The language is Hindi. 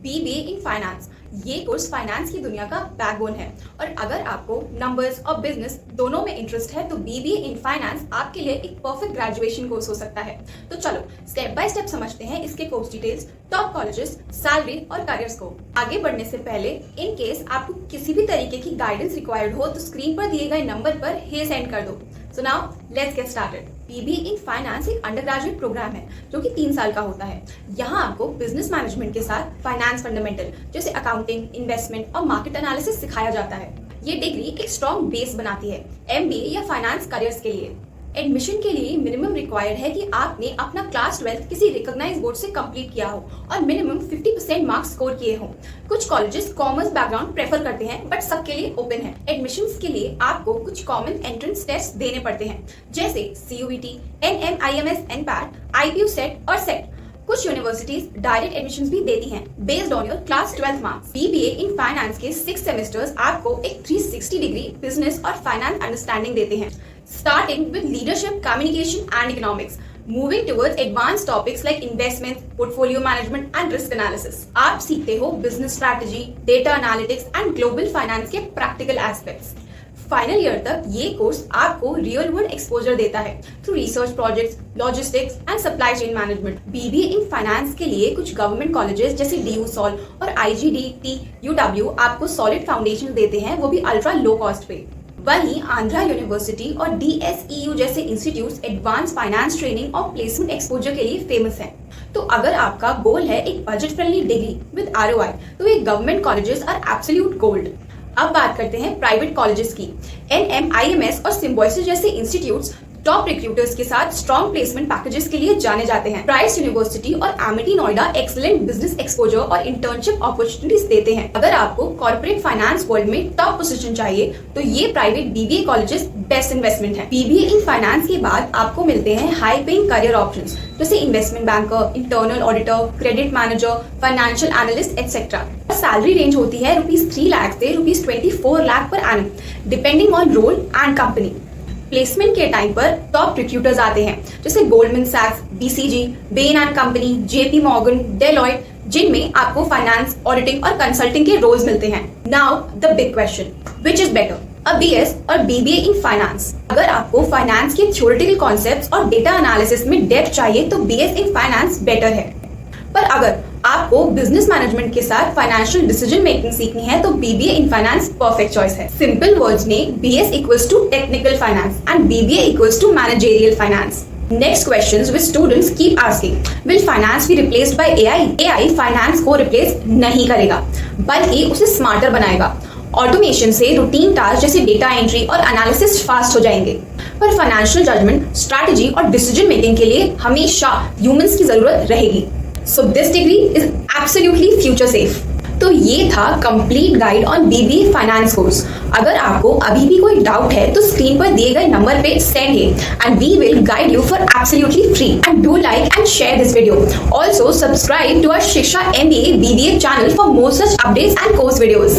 BBA in finance. ये कोर्स फाइनेंस की दुनिया का बैकबोन है और अगर आपको नंबर्स और बिजनेस दोनों में इंटरेस्ट है तो बीबीए इन फाइनेंस आपके लिए एक परफेक्ट ग्रेजुएशन कोर्स हो सकता है। तो चलो स्टेप बाय स्टेप समझते हैं इसके course details, top colleges, salary और करियर्स को। आगे बढ़ने से पहले इन केस आपको किसी भी तरीके की गाइडेंस रिक्वायर्ड हो तो स्क्रीन पर दिए गए नंबर पर हे सेंड कर दो। So now let's get started. BBA in finance एक अंडर ग्रेजुएट प्रोग्राम है जो कि 3 साल का होता है। यहाँ आपको बिजनेस मैनेजमेंट के साथ फाइनेंस फंडामेंटल जैसे अकाउंटिंग, इन्वेस्टमेंट और मार्केट एनालिसिस सिखाया जाता है। ये डिग्री एक स्ट्रॉन्ग बेस बनाती है एमबीए या फाइनेंस करियर्स के लिए। एडमिशन के लिए मिनिमम रिक्वायर्ड है कि आपने अपना क्लास 12 किसी रिकॉग्नाइज बोर्ड से कंप्लीट किया हो और मिनिमम 50% मार्क्स स्कोर किए हो। कुछ कॉलेजेस कॉमर्स बैकग्राउंड प्रेफर करते हैं बट सबके लिए ओपन है। एडमिशंस के लिए आपको कुछ कॉमन एंट्रेंस टेस्ट देने पड़ते हैं जैसे CUET, NMIMS, NPAT, IPU set और सेट। कुछ यूनिवर्सिटीज डायरेक्ट एडमिशंस भी देती हैं based on your class 12 marks. BBA in finance के 6 सेमेस्टर्स आपको एक 360 डिग्री बिजनेस और फाइनेंस अंडरस्टैंडिंग देते हैं, starting with leadership, communication and economics, moving towards advanced topics like investments, portfolio management and risk analysis. आप सीखते हो business strategy, data analytics and global finance के practical aspects. फाइनल ईयर तक ये कोर्स आपको रियल वर्ल्ड एक्सपोजर देता है through research projects, logistics and supply chain management. BBA in finance के लिए कुछ गवर्नमेंट कॉलेजेस जैसे DU Sol और IGDT UW आपको सॉलिड फाउंडेशन देते हैं, वो भी अल्ट्रा लो कॉस्ट पे। वहीं आंध्रा यूनिवर्सिटी और DSEU जैसे इंस्टीट्यूट्स एडवांस फाइनेंस ट्रेनिंग और प्लेसमेंट एक्सपोजर के लिए फेमस हैं। तो अगर आपका गोल है एक budget friendly degree with ROI तो ये government colleges are absolute gold. अब बात करते हैं प्राइवेट कॉलेजेस की। NMIMS और सिम्बोयसिस जैसे इंस्टीट्यूट्स टॉप रिक्रूटर्स के साथ स्ट्रॉन्ग प्लेसमेंट पैकेजेस के लिए जाने जाते हैं। प्राइस यूनिवर्सिटी और Amity Noida excellent business exposure और इंटर्नशिप अपॉर्चुनिटीज देते हैं। अगर आपको कॉर्पोरेट फाइनेंस वर्ल्ड में टॉप पोजीशन चाहिए तो ये private BBA colleges best investment है। बीबीए इन फाइनेंस के बाद आपको मिलते हैं हाई पेइंग करियर ऑप्शंस जैसे investment banker, internal auditor, credit manager, financial analyst etcetera. Salary range होती है ₹3 लाख से ₹24 lakh per annum depending on roll and company. Placement के टाइम पर टॉप रिक्रूटर्स आते हैं जैसे गोल्डमैन सैक्स, BCG, Bain and company, JP Morgan, Deloitte, जिनमें आपको फाइनेंस, ऑडिटिंग और कंसल्टिंग के रोल्स मिलते हैं। Now the big question, which is better, a BS और BBA इन फाइनेंस? अगर आपको फाइनेंस के थ्योरेटिकल कॉन्सेप्ट्स और डेटा एनालिसिस में डेप्थ चाहिए तो BS इन फाइनेंस बेटर है, पर अगर आपको बिजनेस मैनेजमेंट के साथ फाइनेंशियल डिसीजन मेकिंग सीखनी है तो BBA in finance perfect choice है। सिंपल वर्ड्स में BS equals to technical finance and BBA equals to managerial finance. Next questions which students keep asking, will finance be replaced by AI? AI finance को रिप्लेस नहीं करेगा बल्कि उसे स्मार्टर बनाएगा। ऑटोमेशन से रूटीन टास्क जैसे डेटा एंट्री और एनालिसिस फास्ट हो जाएंगे, पर फाइनेंशियल जजमेंट, स्ट्रैटेजी और डिसीजन मेकिंग के लिए हमेशा ह्यूमंस की जरूरत रहेगी। So this degree is absolutely future safe. तो ये था complete guide on BBA finance course. अगर आपको अभी भी कोई डाउट है तो स्क्रीन पर दिए गए नंबर पे सेंड है and we will guide you for absolutely free. And do like and share this video. Also subscribe to our Shiksha MBA BBA channel for more such updates and course videos.